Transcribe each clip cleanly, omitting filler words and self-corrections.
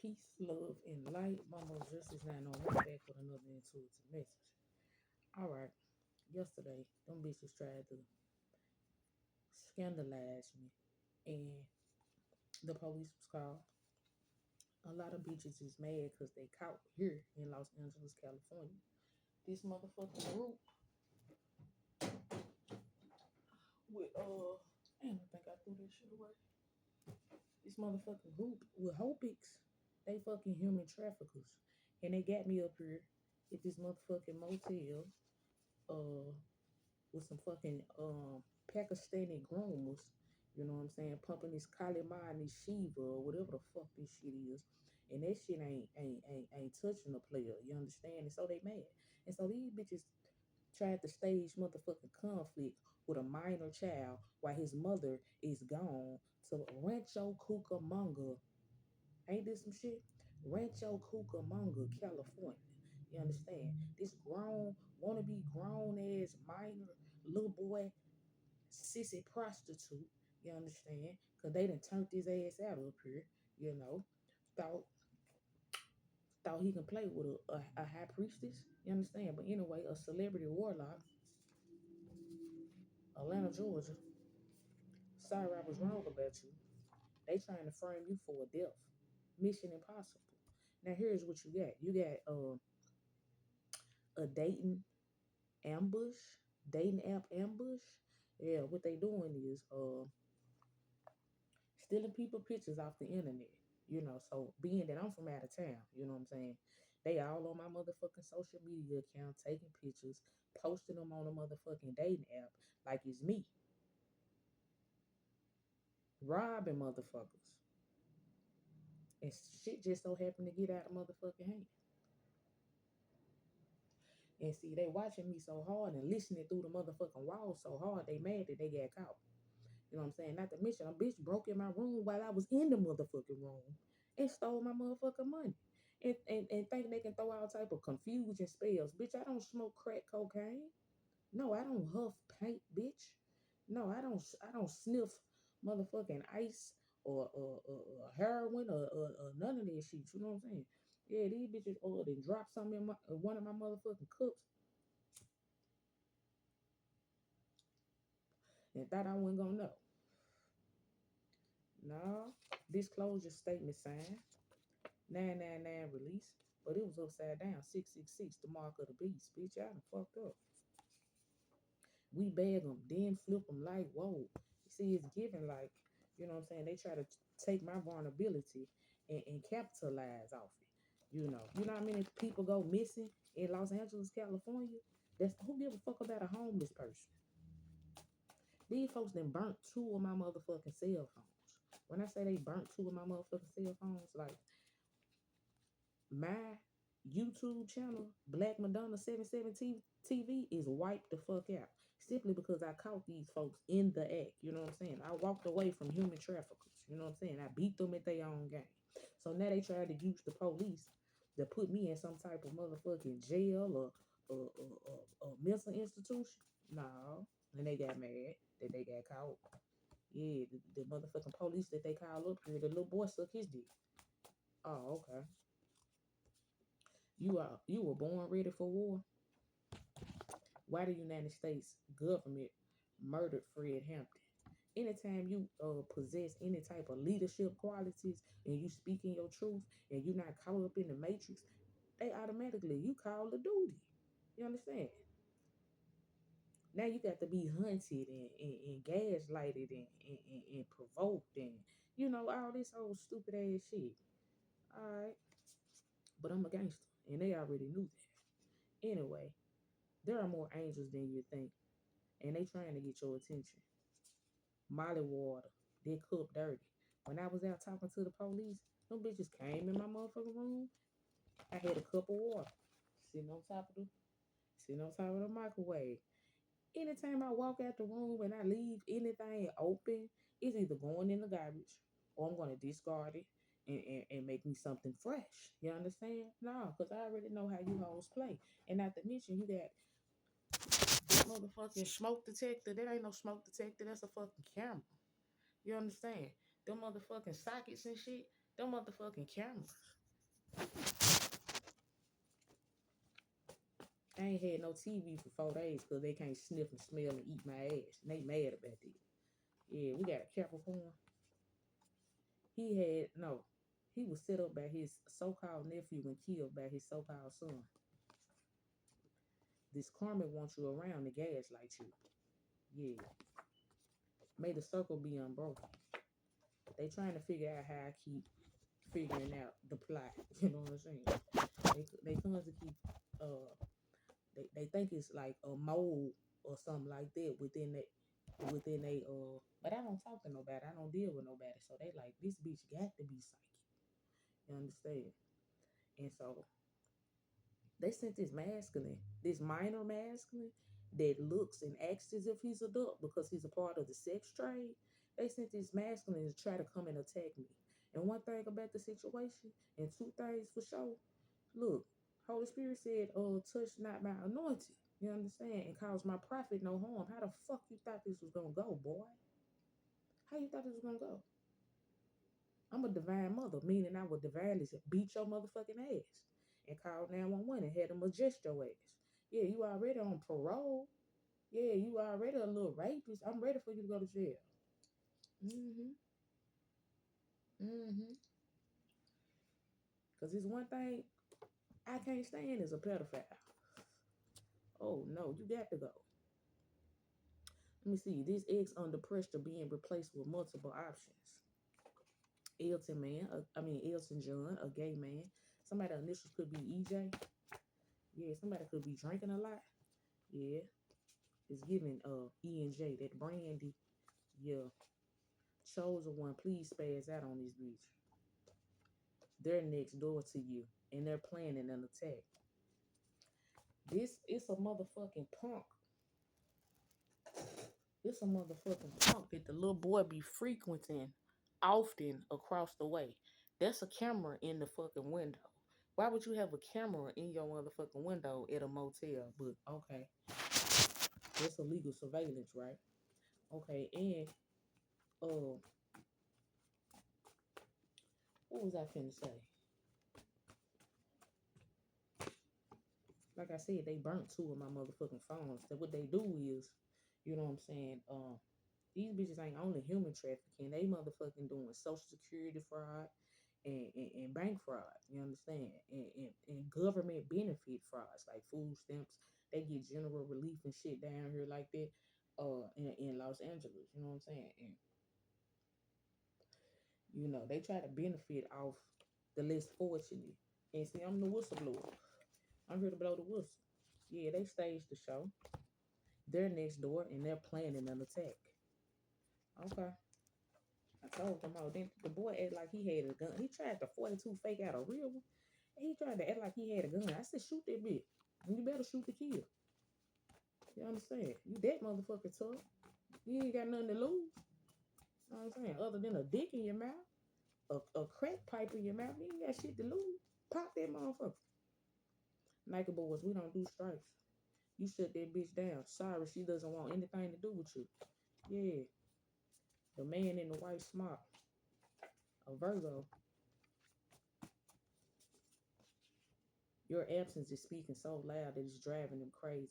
Peace, love, and light. Mama Justice 901 back with another intuitive message. Alright, yesterday, them bitches tried to scandalize me, and the police was called. A lot of bitches is mad because they caught here in Los Angeles, California. This motherfucking group with, damn, I think I threw this shit away. This motherfucking group with Hopix, they fucking human traffickers. And they got me up here at this motherfucking motel, uh, with some fucking Pakistani groomers, you know what I'm saying, pumping this Kalima and this Shiva or whatever the fuck this shit is. And that shit ain't touching the player, you understand? And so they mad. And so these bitches tried to stage motherfucking conflict with a minor child while his mother is gone to Rancho Cucamonga. Ain't this some shit? Rancho Cucamonga, California. You understand? This grown, wanna be grown ass minor little boy, sissy prostitute. You understand? Cause they done turned his ass out up here. You know, thought thought he can play with a high priestess. You understand? But anyway, a celebrity warlock, Atlanta, Georgia. Sorry, I was wrong about you. They trying to frame you for a death. Mission impossible. Now here's what you got. You got a ambush, dating app ambush. Yeah, what they doing is stealing people pictures off the internet. You know, so being that I'm from out of town, you know what I'm saying? They all on my motherfucking social media account taking pictures, posting them on a motherfucking dating app like it's me. Robbing motherfuckers. And shit just so happened to get out of motherfucking hand. And see, they watching me so hard and listening through the motherfucking walls so hard, they mad that they got caught. You know what I'm saying? Not to mention, a bitch broke in my room while I was in the motherfucking room and stole my motherfucking money. And think they can throw all type of confusion spells. Bitch, I don't smoke crack cocaine. No, I don't huff paint, bitch. No, I don't sniff motherfucking ice or heroin or none of that shit. You know what I'm saying? Yeah, these bitches then drop something in one of my motherfucking cups and thought I wasn't gonna know. No, disclosure statement signed, 999 release, but it was upside down, 666, the mark of the beast. Bitch, I done fucked up. We bag them, then flip them like, whoa. You see, it's given like, you know what I'm saying? They try to take my vulnerability and capitalize off it. You know how many people go missing in Los Angeles, California? That's who give a fuck about a homeless person. These folks then burnt two of my motherfucking cell phones. When I say they burnt two of my motherfucking cell phones, like my YouTube channel, Black Madonna 77 TV, is wiped the fuck out. Simply because I caught these folks in the act. You know what I'm saying? I walked away from human traffickers. You know what I'm saying? I beat them at their own game. So now they try to use the police to put me in some type of motherfucking jail or mental institution. No. And they got mad that they got caught. Yeah, the motherfucking police that they called up here, the little boy suck his dick. Oh, okay. You were born ready for war. Why the United States government murdered Fred Hampton? Anytime you possess any type of leadership qualities and you speaking your truth and you're not caught up in the matrix, they automatically you call the duty. You understand? Now you got to be hunted and gaslighted and provoked and all this old stupid ass shit. All right, but I'm a gangster and they already knew that. Anyway, there are more angels than you think, and they trying to get your attention. Molly water, their cup dirty. When I was out talking to the police, them bitches came in my motherfucking room. I had a cup of water sitting on top of the microwave. Anytime I walk out the room and I leave anything open, it's either going in the garbage or I'm gonna discard it and make me something fresh. You understand? No, because I already know how you hoes play. And not to mention you got that motherfucking smoke detector. That ain't no smoke detector, that's a fucking camera. You understand? Them motherfucking sockets and shit. Them motherfucking cameras. I ain't had no TV for 4 days because they can't sniff and smell and eat my ass. And they mad about that. Yeah, we got a Capricorn. He had, no, he was set up by his so-called nephew and killed by his so-called son. This karma wants you around to gaslight you. Yeah. May the circle be unbroken. They trying to figure out how I keep figuring out the plot. You know what I'm saying? They constantly keep they think it's like a mole or something like that within a but I don't talk to nobody. I don't deal with nobody. So they like this bitch got to be psychic. You understand? And so they sent this minor masculine that looks and acts as if he's adult because he's a part of the sex trade. They sent this masculine to try to come and attack me. And one thing about the situation, and two things for sure, look, Holy Spirit said, touch not my anointed. You understand? And cause my prophet no harm. How the fuck you thought this was gonna go, boy? How you thought this was gonna go? I'm a divine mother, meaning I would divinely beat your motherfucking ass and call 911 and had them adjust your ass. Yeah, you already on parole. Yeah, you already a little rapist. I'm ready for you to go to jail. Mm-hmm. Mm-hmm. Because it's one thing I can't stand is a pedophile. Oh, no, you got to go. Let me see. This ex under pressure being replaced with multiple options. Elton John, a gay man. Somebody initials could be EJ. Yeah, somebody could be drinking a lot. Yeah, it's giving E&J, that brandy. Yeah, chosen one. Please spaz out on this bitch. They're next door to you, and they're planning an attack. This is a motherfucking punk. It's a motherfucking punk that the little boy be frequenting often across the way. That's a camera in the fucking window. Why would you have a camera in your motherfucking window at a motel? But okay, that's illegal surveillance, right? Okay, and uh, what was I finna say? Like I said, they burnt two of my motherfucking phones. So what they do is, you know what I'm saying? These bitches ain't only human trafficking. They motherfucking doing social security fraud and bank fraud. You understand? And government benefit frauds like food stamps. They get general relief and shit down here like that. In Los Angeles. You know what I'm saying? And they try to benefit off the less fortunate. And see, I'm the whistleblower. I'm here to blow the whistle. Yeah, they staged the show. They're next door and they're planning an attack. Okay. I told them all. Then the boy acted like he had a gun. He tried to 42 fake out a real one. And he tried to act like he had a gun. I said, shoot that bitch. And you better shoot the kid. You understand? You that motherfucker tough. You ain't got nothing to lose. You know what I'm saying? Other than a dick in your mouth, a crack pipe in your mouth, you ain't got shit to lose. Pop that motherfucker. Nike boys, we don't do strikes. You shut that bitch down. Sorry, she doesn't want anything to do with you. Yeah. The man in the white smock. A Virgo. Your absence is speaking so loud that it's driving them crazy.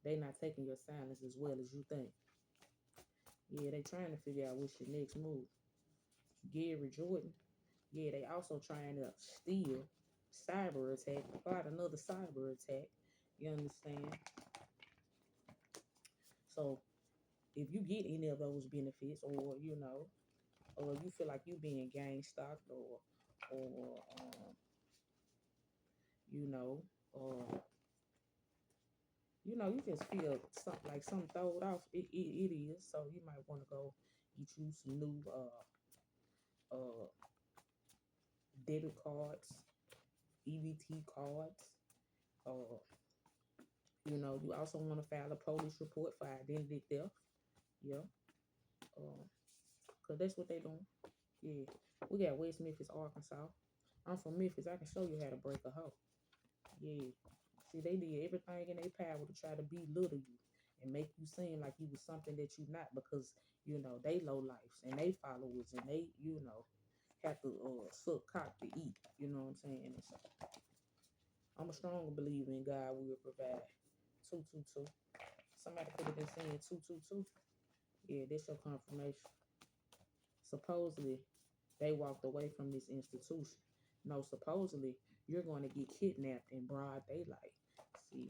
They not taking your silence as well as you think. Yeah, they trying to figure out what's your next move. Gary Jordan. Yeah, they also trying to steal, cyber attack, plot another cyber attack. You understand? So if you get any of those benefits, or or you feel like you being gang stalked, or you know, or you just feel something like something thrown off. It is. So you might want to go get you some new uh debit cards, EBT cards. Uh, you also want to file a police report for identity theft. Yeah. Cause that's what they doing. Yeah. We got West Memphis, Arkansas. I'm from Memphis. I can show you how to break a hoe. Yeah. See, they did everything in their power to try to belittle you and make you seem like you was something that you're not, because they low lives and they followers and they, have to suck cock to eat. You know what I'm saying? And so I'm a strong believer in God will provide. 222. Somebody could have been saying 222. Yeah, that's your confirmation. Supposedly, they walked away from this institution. No, supposedly, you're going to get kidnapped in broad daylight. See,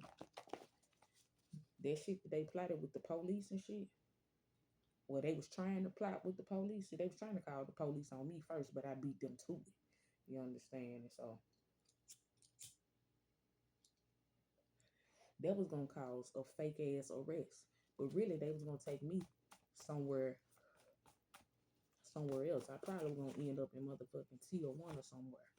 that shit that they plotted with the police and shit. Well, they was trying to plot with the police. See, they was trying to call the police on me first, but I beat them to it. You understand? And so that was gonna cause a fake ass arrest. But really they was gonna take me somewhere else. I probably was gonna end up in motherfucking Tijuana or somewhere.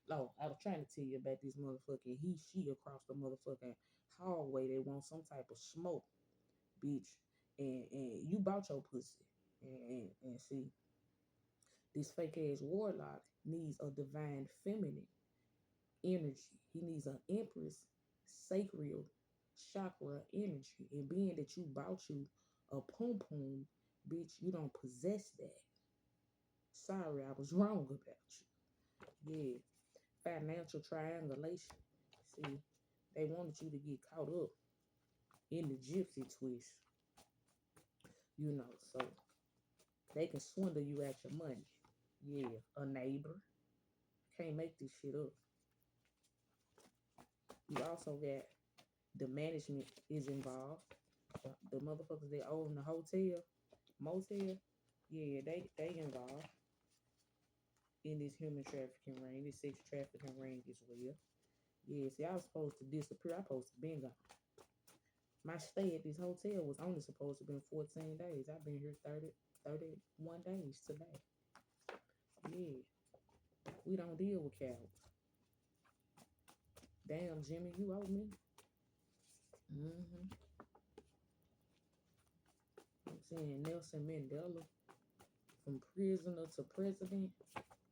No, I was trying to tell you about this motherfucking she across the motherfucking hallway. They want some type of smoke, bitch. And you bought your pussy. And see, this fake ass warlock needs a divine feminine energy. He needs an empress sacral chakra energy. And being that you bought you a pum pum, bitch, you don't possess that. Sorry, I was wrong about you. Yeah. Financial triangulation. See, they wanted you to get caught up in the gypsy twist, so they can swindle you out your money. Yeah, a neighbor. Can't make this shit up. You also got the management is involved. The motherfuckers that own the hotel, motel, yeah, they involved in this human trafficking ring, this sex trafficking ring as well. Yeah, see, I was supposed to disappear. I supposed to been gone. My stay at this hotel was only supposed to be 14 days. I've been here 31 days today. Yeah, we don't deal with cowards. Damn, Jimmy, you owe me. I'm saying Nelson Mandela, from prisoner to president.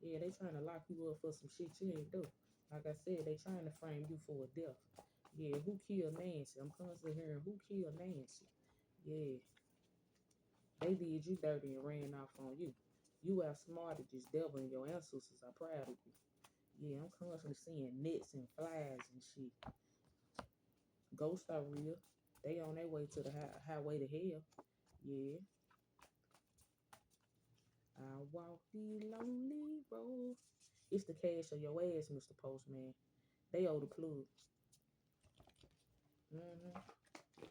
Yeah, they trying to lock you up for some shit you ain't do. Like I said, they trying to frame you for a death. Yeah, who killed Nancy? I'm constantly hearing who killed Nancy. Yeah, they did you dirty and ran off on you. You outsmarted this devil and your ancestors are proud of you. Yeah, I'm constantly seeing nets and flies and shit. Ghosts are real. They on their way to the highway to hell. Yeah. I walk the lonely road. It's the cash of your ass, Mr. Postman. They owe the plug.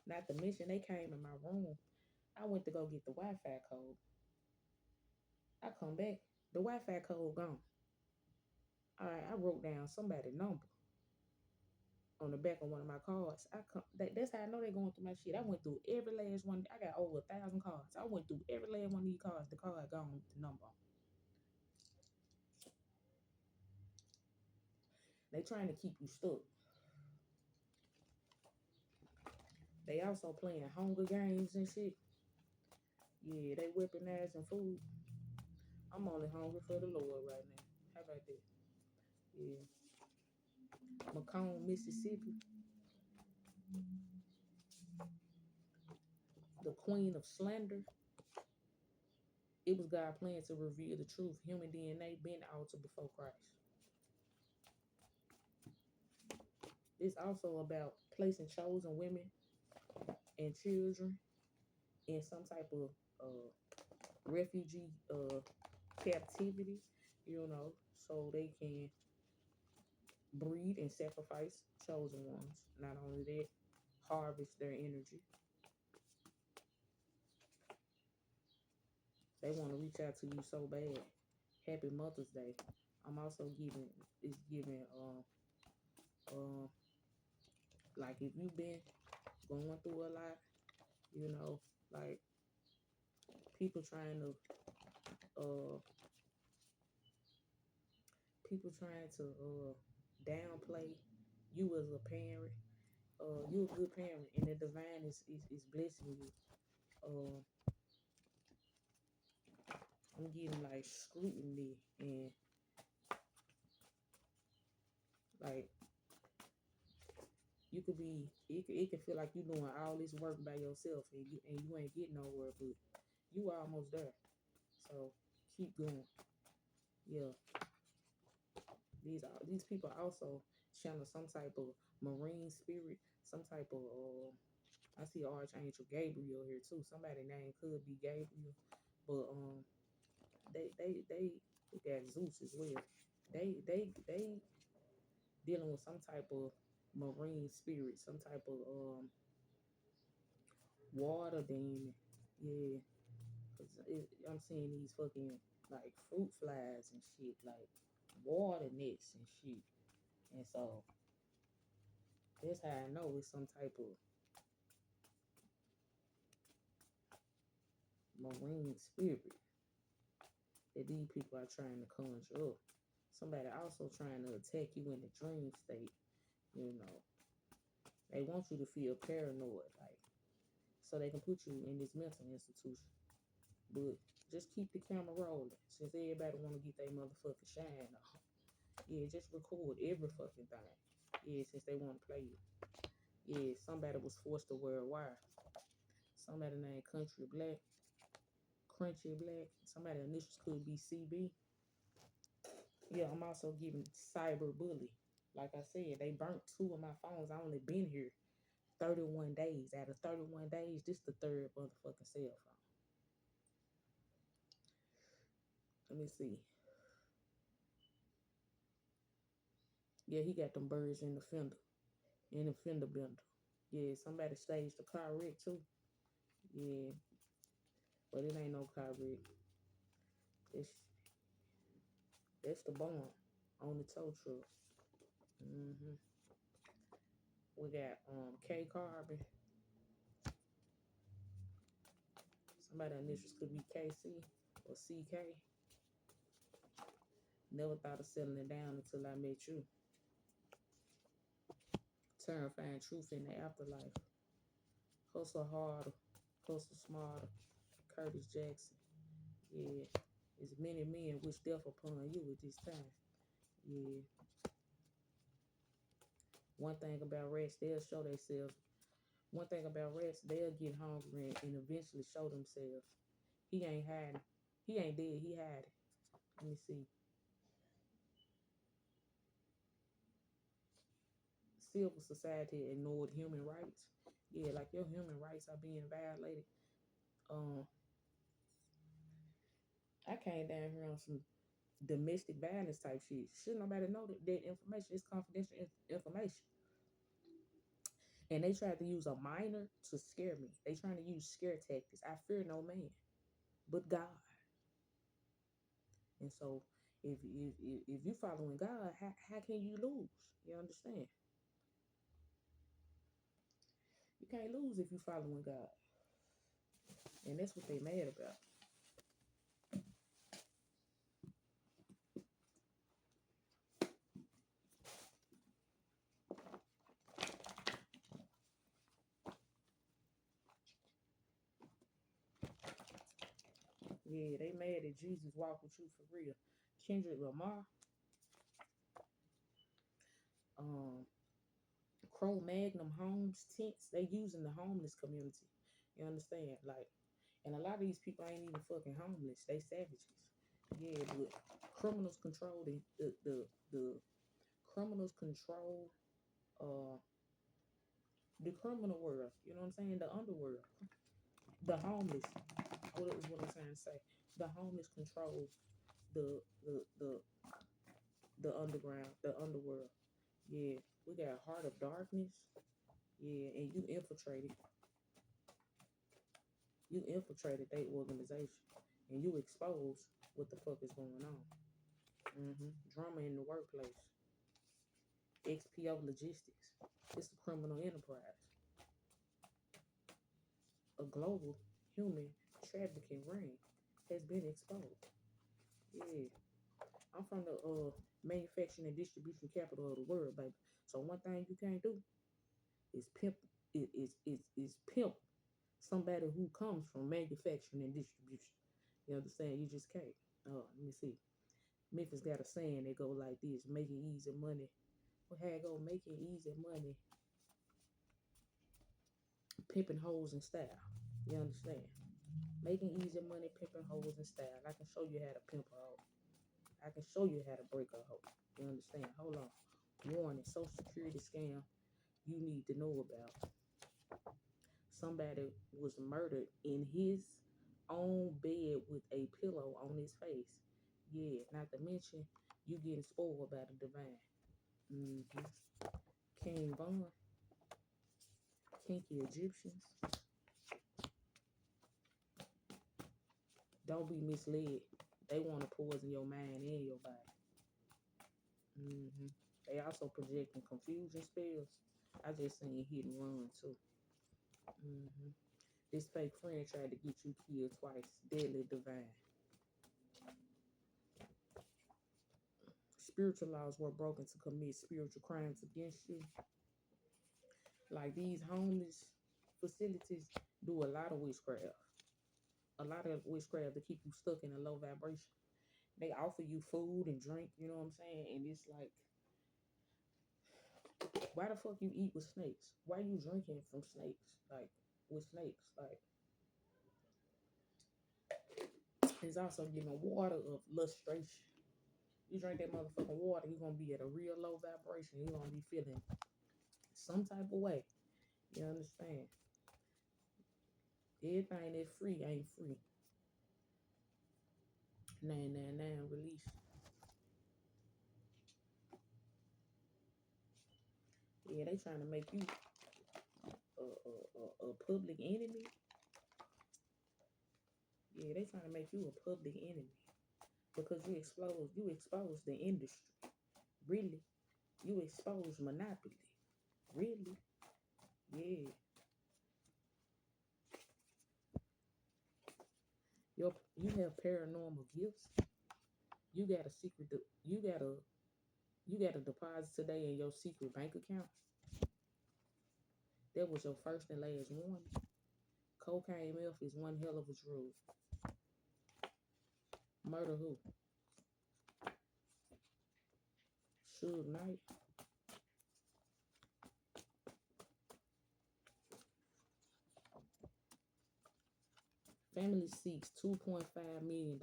Not to mention, they came in my room. I went to go get the Wi-Fi code. I come back, the Wi-Fi code gone. All right, I wrote down somebody's number on the back of one of my cards. That's how I know they're going through my shit. I went through every last one. I got over 1,000 cards. I went through every last one of these cards. The card gone with the number. They trying to keep you stuck. They also playing Hunger Games and shit. Yeah, they weaponizing food. I'm only hungry for the Lord right now. How about that? Yeah. Macomb, Mississippi. The Queen of Slander. It was God plan to reveal the truth. Human DNA been altered before Christ. It's also about placing chosen women and children in some type of refugee captivity, so they can breed and sacrifice chosen ones. Not only that, harvest their energy. They want to reach out to you so bad. Happy Mother's Day. I'm also giving like if you've been going through a lot, like people trying to uh downplay you as a parent. You're a good parent and the divine is blessing you. Uh I'm getting like scrutiny and like it can feel like you're doing all this work by yourself and you ain't getting nowhere, but You almost there. So keep going. Yeah. These people also channel some type of marine spirit, some type of I see Archangel Gabriel here too. Somebody name could be Gabriel, but they got Zeus as well. They dealing with some type of marine spirit, some type of water demon. Yeah, cause I'm seeing these fucking like fruit flies and shit, like water nets and shit, and so that's how I know it's some type of marine spirit that these people are trying to conjure up. Somebody also trying to attack you in the dream state. You know, they want you to feel paranoid, like so they can put you in this mental institution. But just keep the camera rolling, since everybody want to get their motherfucking shine on. Yeah, just record every fucking thing. Yeah, since they want to play you. Yeah, somebody was forced to wear a wire. Somebody named Country Black, Crunchy Black. Somebody initials could be CB. Yeah, I'm also giving cyber bully. Like I said, they burnt two of my phones. I only been here 31 days. Out of 31 days, this the third motherfucking cell phone. Let me see. Yeah, he got them birds in the fender. In the fender bender. Yeah, somebody staged the car wreck too. Yeah, but it ain't no car wreck. It's that's the bomb on the tow truck. hmm We got K Carbon. Somebody initials could be KC or CK. Never thought of settling it down until I met you. Terrifying truth in the afterlife. Hustle harder, hustle smarter. Curtis Jackson. Yeah. As many men wish death upon you at this time. Yeah. One thing about rats, they'll show themselves. One thing about rats, they'll get hungry and eventually show themselves. He ain't hiding. He ain't dead. He hiding. Let me see. Civil society ignored human rights. Yeah, like your human rights are being violated. Um, I came down here on some domestic violence type shit. Should nobody know that information is confidential information. And they tried to use a minor to scare me. They trying to use scare tactics. I fear no man but God. And so if you following God, how can you lose? You understand? You can't lose if you following God. And that's what they mad about. Yeah, they mad that Jesus walked with you for real. Kendrick Lamar, um, Crow Magnum Homes tents, they using the homeless community. You understand? Like, and a lot of these people ain't even fucking homeless. They savages. Yeah, but criminals control the criminals control uh the criminal world. You know what I'm saying? The underworld. The homeless. What is what I'm trying to say? The homeless control the the the the underground, the underworld. Yeah, we got Heart of Darkness. Yeah, and you infiltrated their organization, and you expose what the fuck is going on. Drama in the workplace. XPO Logistics. It's a criminal enterprise. A global human trafficking ring has been exposed. Yeah, I'm from the manufacturing and distribution capital of the world, baby. So one thing you can't do is pimp. Is pimp somebody who comes from manufacturing and distribution. You understand? You just can't. Let me see. Memphis got a saying that go like this: "Making easy money." Well, how it go? Making easy money, pimping hoes in style. You understand? Making easy money, pimping hoes and style. I can show you how to pimp a hoe. I can show you how to break a hoe. You understand? Hold on. Warning, social security scam you need to know about. Somebody was murdered in his own bed with a pillow on his face. Yeah, not to mention you getting spoiled by the divine. Mm-hmm. King Von, kinky Egyptians. Don't be misled. They want to poison your mind and your body. Mm-hmm. They also projecting confusion spells. I just seen hit and run too. Mm-hmm. This fake friend tried to get you killed twice. Deadly divine. Spiritual laws were broken to commit spiritual crimes against you. Like these homeless facilities do a lot of witchcraft. A lot of witchcraft to keep you stuck in a low vibration. They offer you food and drink, you know what I'm saying? And it's like, why the fuck you eat with snakes? Why you drinking from snakes? Like, with snakes? Like, it's also giving water of lustration. You drink that motherfucking water, you're gonna be at a real low vibration. You're gonna be feeling some type of way. You understand? Everything that's free ain't free. 999 release. Yeah, they trying to make you a public enemy. Yeah, they trying to make you a public enemy because you expose the industry. Really, you expose monopoly. Really, yeah. You have paranormal gifts. You got a secret. You got a deposit today in your secret bank account. That was your first and last warning. Cocaine meth is one hell of a drug. Murder who? Suge Knight. Family seeks $2.5 million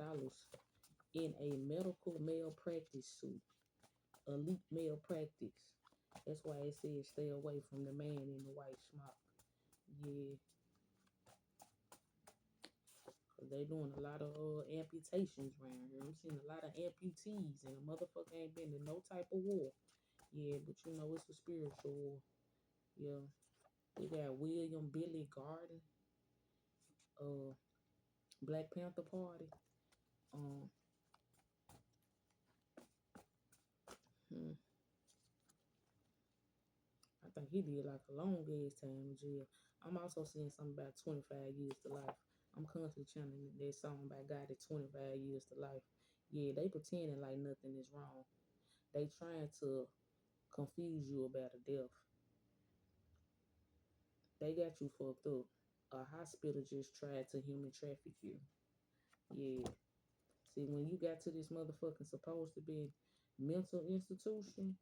in a medical malpractice suit. Elite malpractice. That's why it says stay away from the man in the white smock. Yeah, cause they doing a lot of amputations around here. I'm seeing a lot of amputees, and a motherfucker ain't been in no type of war. Yeah, but you know it's a spiritual war. Yeah, we got William Billy Garden, uh, Black Panther Party. Um, hmm, I think he did like a long ass time in jail. I'm also seeing something about 25 years to life. I'm constantly channeling that song by God at 25 years to life. Yeah, they pretending like nothing is wrong. They trying to confuse you about a death. They got you fucked up. A hospital just tried to human traffic you. Yeah. See, when you got to this motherfucking supposed to be mental institution,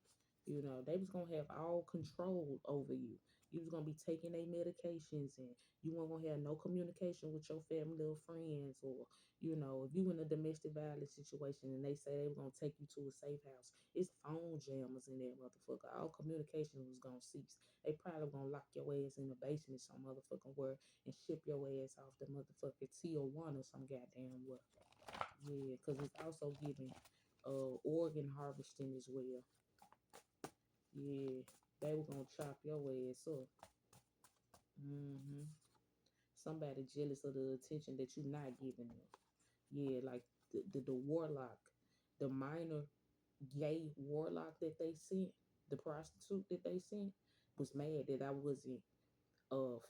you know, they was gonna have all control over you. You was gonna be taking their medications and you weren't gonna have no communication with your family or friends, or you know, if you in a domestic violence situation and they say they were gonna take you to a safe house, it's phone jammers in that motherfucker. All communication was gonna cease. They probably gonna lock your ass in the basement some motherfucking where and ship your ass off the motherfucking Tier 1 or some goddamn where. Yeah, because it's also giving organ harvesting as well. Yeah, they were gonna chop your ass up. Somebody jealous of the attention that you're not giving them. Yeah, like the warlock, the minor gay warlock that they sent, the prostitute that they sent, was mad that I wasn't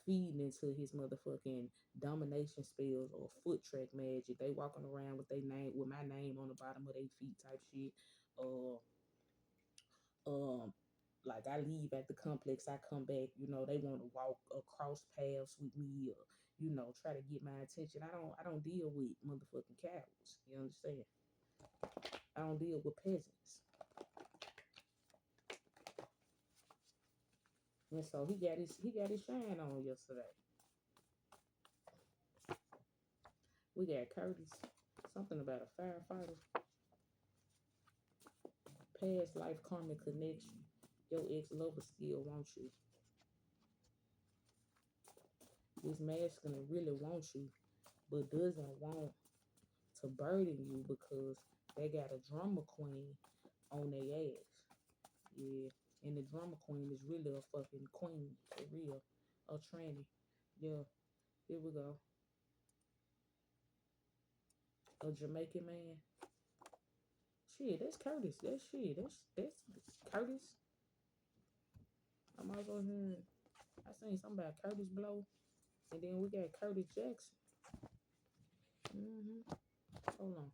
feeding into his motherfucking domination spells or foot track magic. They walking around with their name with my name on the bottom of their feet type shit. Uh um like I leave at the complex, I come back, you know, they want to walk across paths with me or, you know, try to get my attention. I don't deal with motherfucking cowards. You understand? I don't deal with peasants. And so he got his shine on yesterday. We got Curtis. Something about a firefighter. Past life karmic connection. Your ex lover still wants you. This masculine really wants you, but doesn't want to burden you because they got a drama queen on their ass. Yeah. And the drama queen is really a fucking queen. For real. A tranny. Yeah. Here we go. A Jamaican man. Shit, that's Curtis. That's shit. That's Curtis. I'm over here. I seen something about Curtis Blow. And then we got Curtis Jackson. Mm-hmm. Hold on.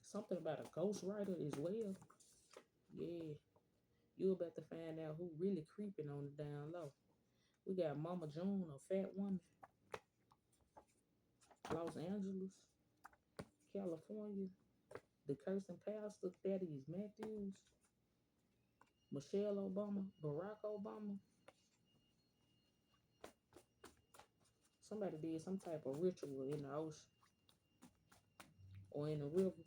Something about a ghostwriter as well. Yeah. You about to find out who really creeping on the down low. We got Mama June, a fat woman. Los Angeles, California. The cursing pastor, Thaddeus Matthews. Michelle Obama, Barack Obama. Somebody did some type of ritual in the ocean or in the river.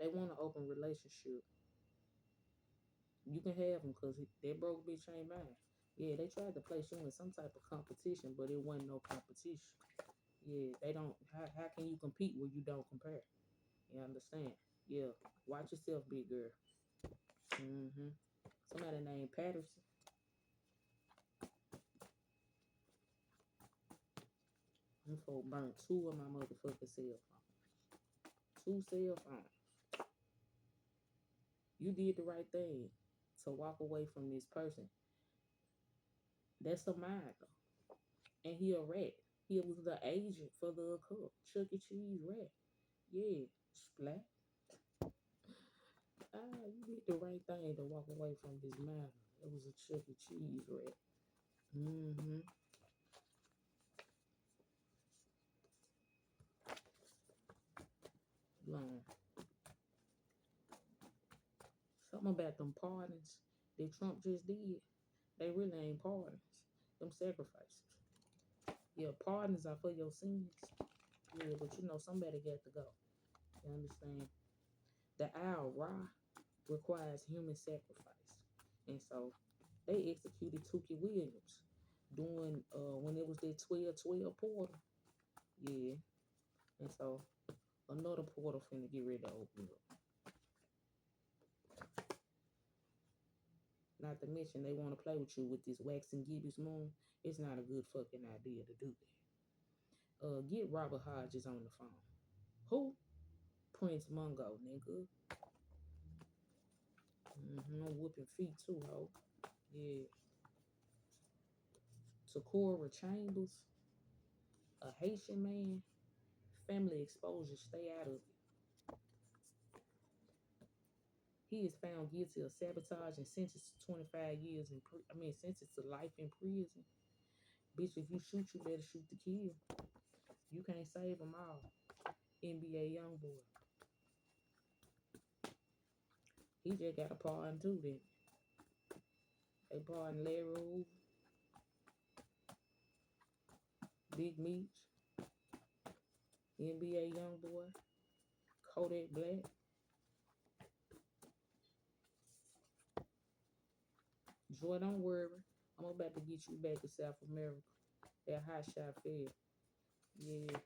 They want an open relationship. You can have them because that broke bitch ain't mine. Yeah, they tried to place you in some type of competition, but it wasn't no competition. Yeah, they don't. How can you compete where you don't compare? You understand? Yeah, watch yourself, big girl. Mm-hmm. Somebody named Patterson. Them folk burnt two of my motherfucking cell phones. Two cell phones. You did the right thing to walk away from this person. That's a mind though. And he a rat. He was the agent for the occult. Chuck E. Cheese rat. Yeah. Splat. You did the right thing to walk away from this matter. It was a Chuck E. Cheese rat. Mm-hmm. Long. Something about them pardons that Trump just did. They really ain't pardons. Them sacrifices. Yeah, pardons are for your sins. Yeah, but you know somebody got to go. You understand? The Al Ra requires human sacrifice. And so they executed Tookie Williams doing when it was that 12-12 portal. Yeah. And so another portal finna get ready to open up. Not to mention they want to play with you with this waxing Gibbons moon. It's not a good fucking idea to do that. Get Robert Hodges on the phone. Who? Prince Mungo, nigga. Mm-hmm. Whooping feet too, ho. Yeah. Takora Chambers, a Haitian man. Family exposure, stay out of it. He is found guilty of sabotage and sentenced to 25 years sentenced to life in prison. Bitch, if you shoot, you better shoot to kill. You can't save them all. NBA Youngboy. He just got a pardon too then. They pardoned Larry Hoover, Big Meech, NBA Youngboy, Kodak Black. Joy, don't worry. I'm about to get you back to South America. That hot shot fed. Yeah.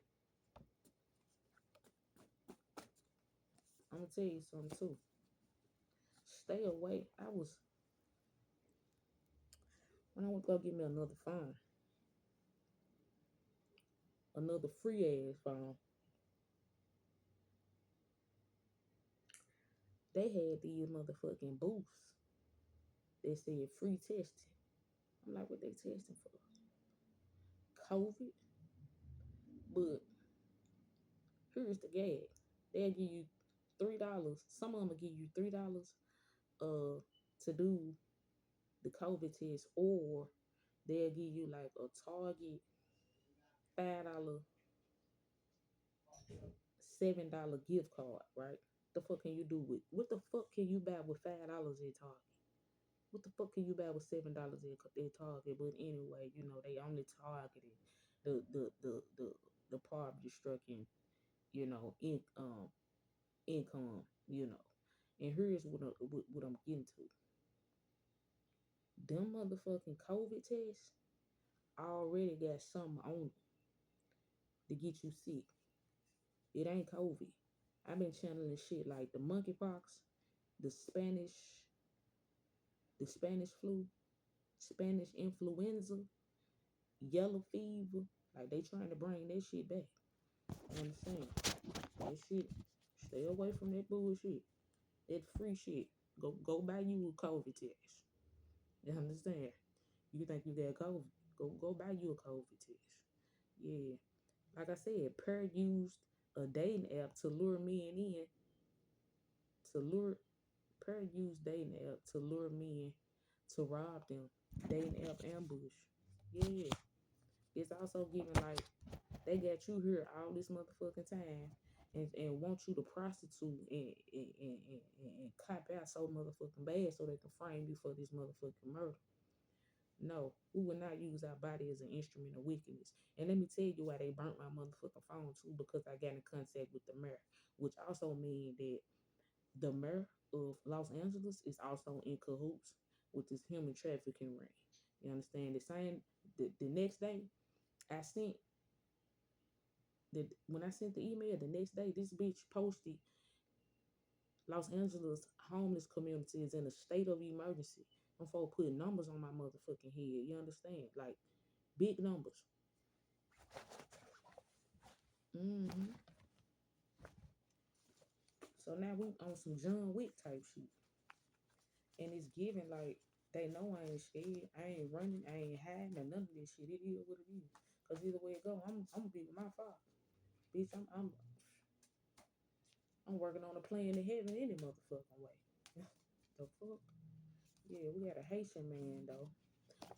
I'm gonna tell you something too. Stay away. When I went to go get me another phone, another free ass phone, they had these motherfucking booths. They said free testing. I'm like, what they testing for? COVID? But here's the gag. They'll give you $3. Some of them will give you $3 to do the COVID test, or they'll give you like a Target $5, $7 gift card, right? The fuck can you do with what the fuck can you buy with $5 at Target? What the fuck can you buy with $7 at Target? But anyway, they only targeted the poverty stricken, you know, in income, And here's what I'm getting to. Them motherfucking COVID tests already got something on it to get you sick. It ain't COVID. I've been channeling shit like the monkeypox, the Spanish flu, Spanish influenza, yellow fever. Like they trying to bring that shit back. You understand? That shit. Stay away from that bullshit. That free shit. Go buy you a COVID test. You understand? You think you got COVID? Go buy you a COVID test. Yeah. Like I said, Per used a dating app to lure men in. To lure Per used dating app to lure men to rob them. Dating app ambush. Yeah. It's also giving like they got you here all this motherfucking time and want you to prostitute and cop out so motherfucking bad so they can frame you for this motherfucking murder. No, we will not use our body as an instrument of wickedness. And let me tell you why they burnt my motherfucking phone too, because I got in contact with the mayor, which also means that the mayor of Los Angeles is also in cahoots with this human trafficking ring. You understand? The next day, I sent when I sent the email, the next day this bitch posted Los Angeles homeless community is in a state of emergency. I'm for putting numbers on my motherfucking head. You understand? Like big numbers. hmm So now we on some John Wick type shit. And it's giving like they know I ain't scared. I ain't running. I ain't hiding or none of this shit. It is what it is. Cause either way it go, I'm gonna be with my father. Bitch, I'm working on a plane to heaven any motherfucking way. The fuck? Yeah, we got a Haitian man though.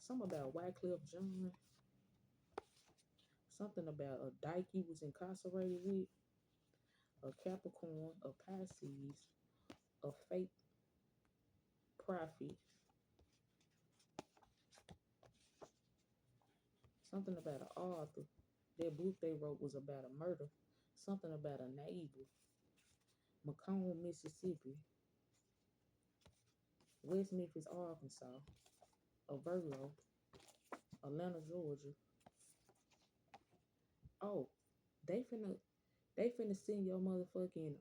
Something about Wycliffe John. Something about a dyke he was incarcerated with. A Capricorn, a Pisces, a fake prophet. Something about an author. That book they wrote was about a murder. Something about a neighbor. Macomb, Mississippi. West Memphis, Arkansas. A Virgo. Atlanta, Georgia. Oh, they finna send your motherfucking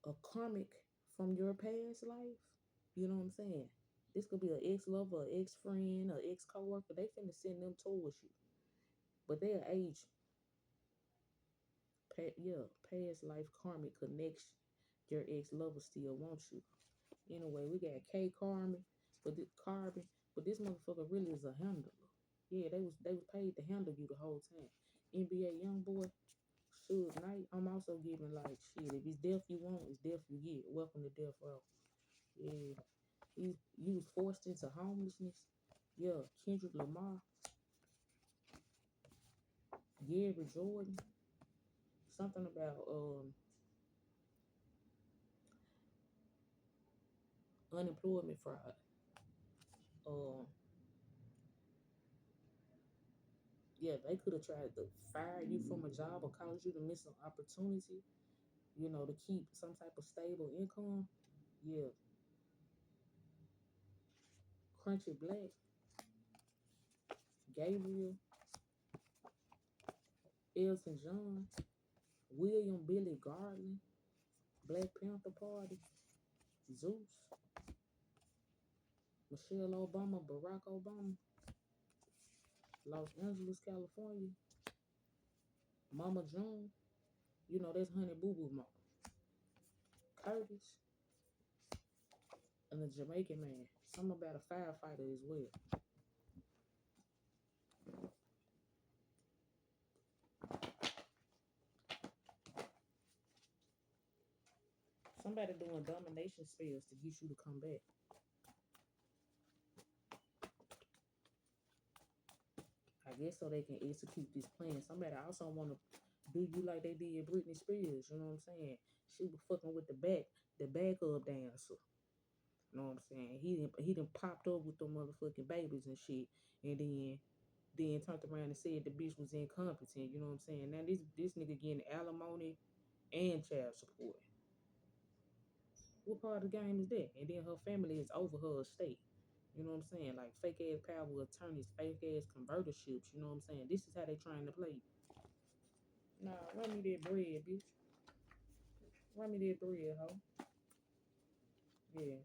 a karmic from your past life. You know what I'm saying? This could be an ex-lover, an ex-friend, an ex-coworker. They finna send them towards you. But they're age, past life karmic connection. Your ex-lover still wants you. Anyway, we got K Carmen, but this motherfucker really is a handler. Yeah, they was paid to handle you the whole time. NBA young boy, Suge Knight. I'm also giving like shit. If it's death you want, it's death you get. Welcome to death row. Yeah, you was forced into homelessness. Yeah, Kendrick Lamar, Gary Jordan. Something about unemployment fraud. Um, yeah, they could have tried to fire you from a job or cause you to miss an opportunity. To keep some type of stable income. Yeah, Crunchy Black, Gabriel, Elton John, William Billy Garland, Black Panther Party, Zeus, Michelle Obama, Barack Obama, Los Angeles, California, Mama June. That's Honey Boo Boo Mama. Curtis, and a Jamaican man. Something about a firefighter as well. Somebody doing domination spells to get you to come back. I guess so they can execute this plan. Somebody also want to do you like they did Britney Spears. You know what I'm saying? She was fucking with the backup dancer. You know what I'm saying? He done popped up with them motherfucking babies and shit, and then turned around and said the bitch was incompetent. You know what I'm saying? Now this nigga getting alimony and child support. What part of the game is that? And then her family is over her estate. You know what I'm saying? Like fake ass power attorneys, fake ass converterships. You know what I'm saying? This is how they trying to play. Nah, run me that bread, bitch. Run me that bread, ho. Yeah.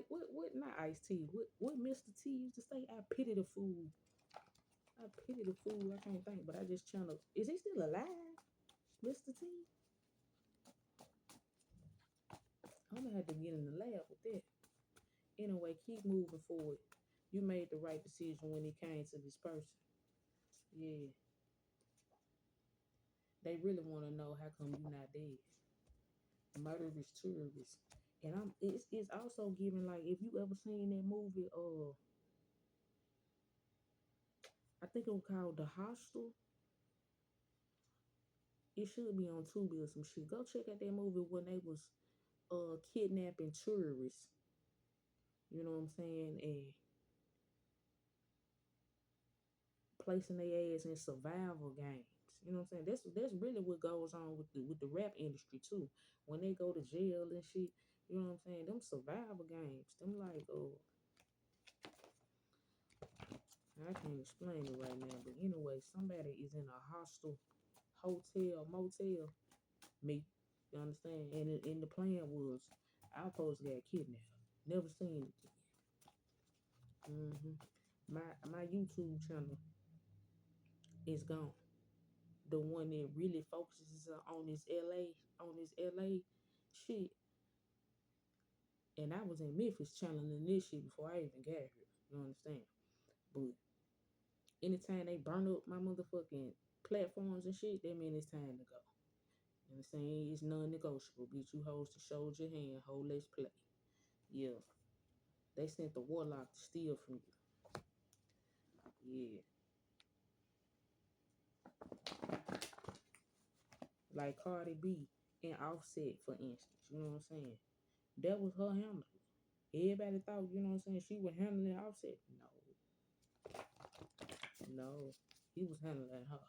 What not iced tea? What Mr. T used to say? I pity the fool. I pity the fool. I can't think, but I just channel. Is he still alive, Mr. T? I'm gonna have to get in the lab with that. Anyway, keep moving forward. You made the right decision when it came to this person. Yeah, they really want to know how come you not dead. Murderous tourists, and it's also giving like if you ever seen that movie, I think it was called The Hostel. It should be on Tubi or some shit. Go check out that movie when they was kidnapping tourists. You know what I'm saying? And placing their ass in survival games. You know what I'm saying? That's really what goes on with the rap industry too. When they go to jail and shit, you know what I'm saying? Them survival games. Them like I can't explain it right now, but anyway, somebody is in a hostel, hotel, motel. Me, you understand? And the plan was I was supposed to get kidnapped. Never seen it. Hmm. My YouTube channel is gone. The one that really focuses on this LA shit. And I was in Memphis channeling this shit before I even got here. You understand? But anytime they burn up my motherfucking platforms and shit, that mean it's time to go. You understand? It's non-negotiable. Bitch, you hoes to showed your hand. Ho, let's play. Yeah. They sent the warlock to steal from you. Yeah. Like Cardi B and Offset, for instance. You know what I'm saying? That was her handle. Everybody thought, you know what I'm saying, she was handling Offset. No. He was handling her.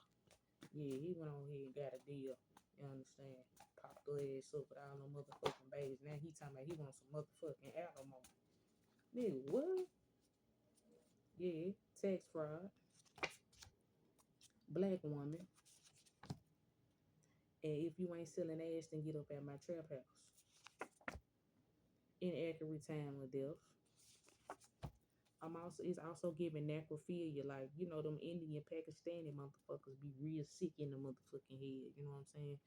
Yeah, he went on here and got a deal. You understand? Popped her ass up with all them motherfucking babies. Now he talking about he wants some motherfucking alimony. Nigga, what? Yeah, tax fraud. Black woman. And if you ain't selling ass, then get up at my trap house. Inaccurate time of death. It's also giving necrophilia, like, you know, them Indian Pakistani motherfuckers be real sick in the motherfucking head, you know what I'm saying?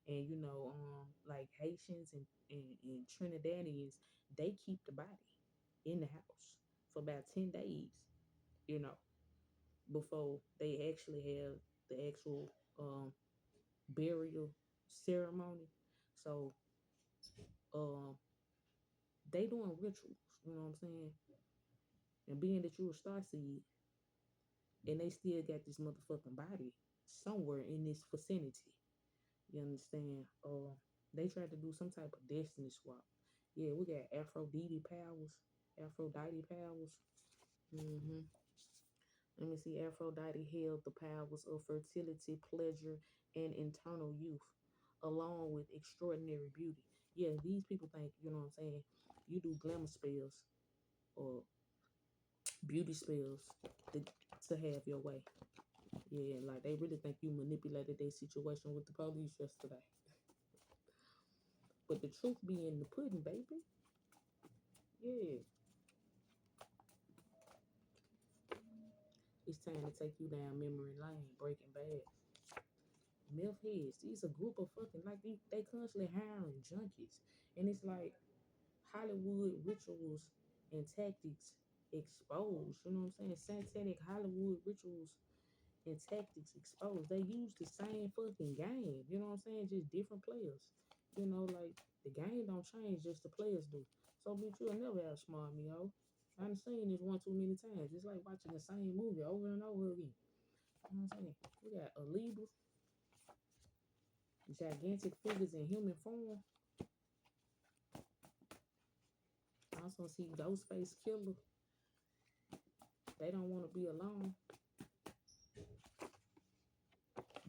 And you know, like Haitians and Trinidadians, they keep the body in the house for about 10 days, you know, before they actually have the actual burial ceremony. So um they doing rituals, you know what I'm saying? And being that you a star seed and they still got this motherfucking body somewhere in this vicinity. You understand? They tried to do some type of destiny swap. Yeah, we got Aphrodite powers. Aphrodite powers. Hmm. Let me see. Aphrodite held the powers of fertility, pleasure, and internal youth, along with extraordinary beauty. Yeah, these people think, you know what I'm saying, you do glamour spells or beauty spells to, to have your way. Yeah, like they really think you manipulated their situation with the police yesterday. But the truth be in the pudding, baby. Yeah, it's time to take you down memory lane, Breaking Bad. Meth heads. These a group of fucking like they constantly hiring junkies, and it's like Hollywood rituals and tactics exposed. You know what I'm saying? Satanic Hollywood rituals and tactics exposed. They use the same fucking game. You know what I'm saying? Just different players. You know, like the game don't change, just the players do. So bitch, you'll never outsmart me, ho. I've seen this one too many times. It's like watching the same movie over and over again. You know what I'm saying? We got Alibaba. gigantic figures in human form. I also see Ghostface Killer. They don't want to be alone.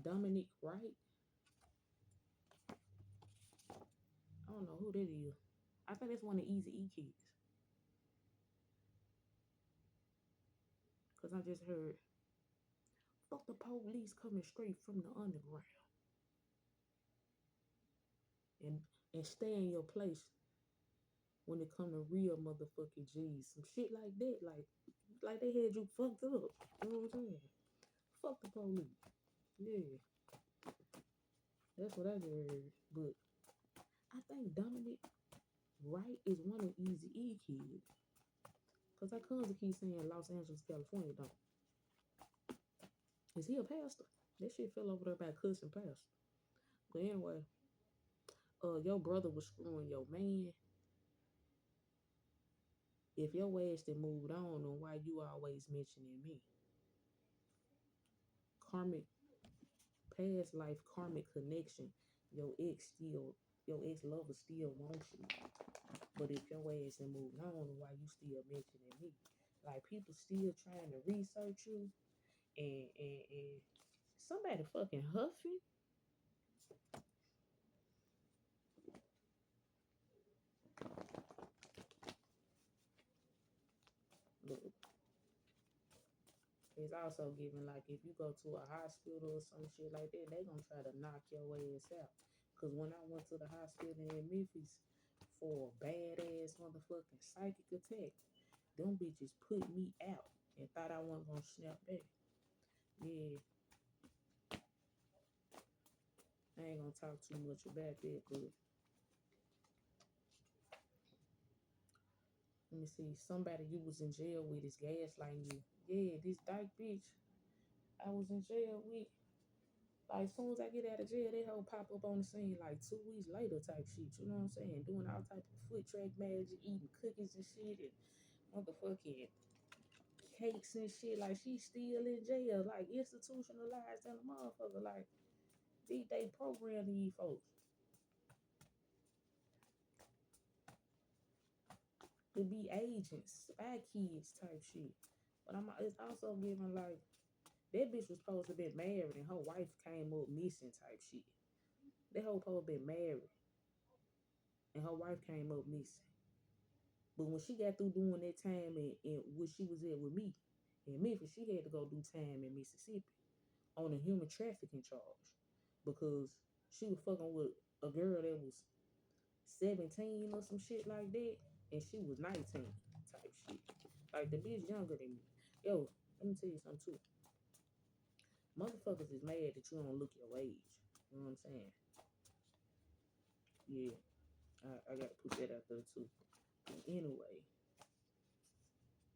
Dominic Wright. I don't know who that is. I think that's one of the Easy E kids. Cause I just heard, fuck the police coming straight from the underground, and and stay in your place when it come to real motherfucking G's. Some shit like that, like they had you fucked up. You know what I'm saying? Fuck the police. Yeah, that's what I just heard. But I think Dominic Wright is one of Easy E kids. Cause our cousin keep saying Los Angeles, California, don't. Is he a pastor? That shit fell over there by cousin pastor. But anyway, your brother was screwing your man. If your ass did moved on, then why you always mentioning me? Karmic, past life karmic connection. Your ex still, your ex lover still wants you. But if your ass did moved on, then why you still mentioning me? Like people still trying to research you, and somebody fucking huffing. Look, it's also given like if you go to a hospital or some shit like that, they gonna try to knock your ass out. Cause when I went to the hospital in Memphis for a badass motherfucking psychic attack, them bitches put me out and thought I wasn't gonna snap back. Yeah, I ain't gonna talk too much about that, but let me see. Somebody you was in jail with is gaslighting you. Yeah, this dyke bitch I was in jail with. Like, as soon as I get out of jail, that hoe pop up on the scene like 2 weeks later type shit. You know what I'm saying? Doing all type of foot track magic, eating cookies and shit, and motherfucking cakes and shit. Like, she's still in jail. Like, institutionalized and a motherfucker. Like, they program these folks to be agents, spy kids type shit. But it's also given like, that bitch was supposed to be married and her wife came up missing type shit. That hoe supposed to be married and her wife came up missing. But when she got through doing that time and when she was there with me in Memphis, she had to go do time in Mississippi on a human trafficking charge because she was fucking with a girl that was 17 or some shit like that, and she was 19 type shit. Like the bitch younger than me. Yo, let me tell you something too. Motherfuckers is mad that you don't look your age. You know what I'm saying? Yeah, I gotta put that out there too. But anyway,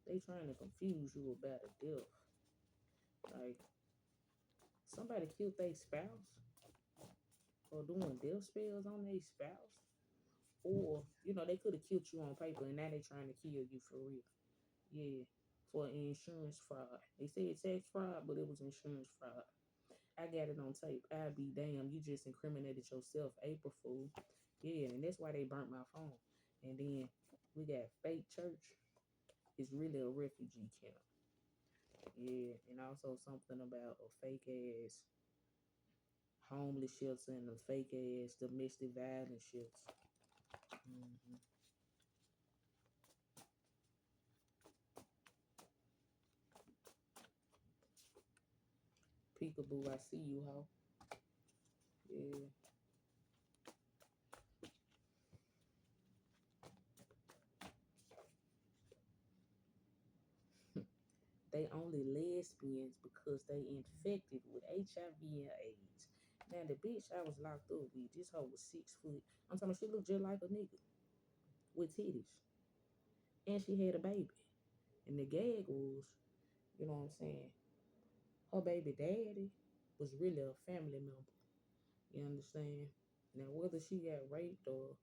they trying to confuse you about a death. Like somebody killed their spouse or doing death spells on their spouse. Or, they could have killed you on paper and now they trying to kill you for real. Yeah. For insurance fraud. They said tax fraud, but it was insurance fraud. I got it on tape. I'd be damn, you just incriminated yourself, April Fool. Yeah, and that's why they burnt my phone. And then we got fake church. It's really a refugee camp. Yeah, and also something about a fake ass homeless shelter and a fake ass domestic violence shelter. Mm-hmm. Peekaboo, I see you, ho. Yeah. They only lesbians because they infected with HIV and AIDS. Now the bitch I was locked up with, this hoe was 6 foot. I'm talking about she looked just like a nigga with titties. And she had a baby. And the gag was, you know what I'm saying, her baby daddy was really a family member. You understand? Now whether she got raped or,